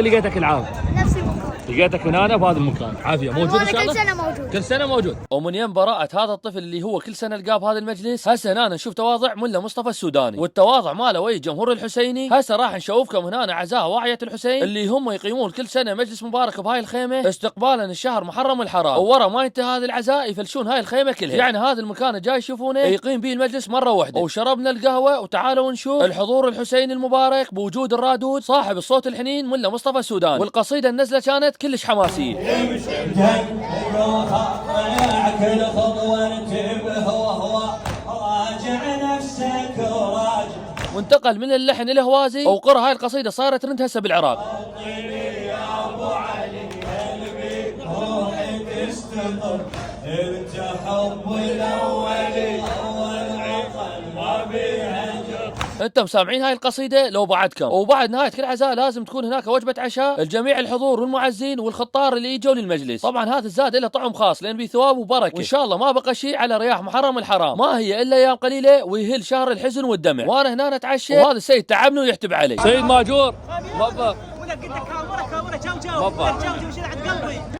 لقيتك العام؟ نفس المكان. لقيتك هنا في هذا المكان. عافيه. موجود ان شاء الله؟ كل سنه موجود. كل سنه موجود. ومن يم براءة هذا الطفل اللي هو كل سنه نلقاه بهذا المجلس، هسه هنا نشوف تواضع ملا مصطفى السوداني، والتواضع ماله وجه جمهور الحسيني. هسه راح نشوفكم هنا اعزاء واعيه الحسين اللي هم يقيمون كل سنه مجلس مبارك بهاي الخيمه استقبالا الشهر محرم الحرام، وورا ما ينتهي هذا العزاء يفلشون هاي الخيمه كلها. يعني هذا المكان جاي يشوفونه يقيم به المجلس مره واحده. وشربنا القهوه وتعالوا نشوف الحضور الحسيني المبارك بوجود الرادود صاحب الصوت الحنين ملا مصطفى السوداني. والقصيده النزله كانت كلش حماسيه. كل خطوة انتبه وهو راجع نفسك وراجع. وانتقل من اللحن الى هوازي، وقرأ هاي القصيده صارت ترند هسه بالعراق. يا ابو علي قلبي روحي تستقر انت حب الاولي اول عقل ما بيهجر. انتم سامعين هاي القصيده لو بعدكم. وبعد نهايه كل عزاء لازم تكون هناك وجبه عشاء الجميع الحضور والمعزين والخطار اللي يجوا للمجلس. طبعا هذا الزاد له طعم خاص لان به ثواب وبركه، وان شاء الله ما بقى شيء على رياح محرم الحرام. ما هي الا ايام قليله ويهل شهر الحزن والدمع. وانا هنا نتعشى وهذا السيد تعبني ويحتب علي. سيد ماجور.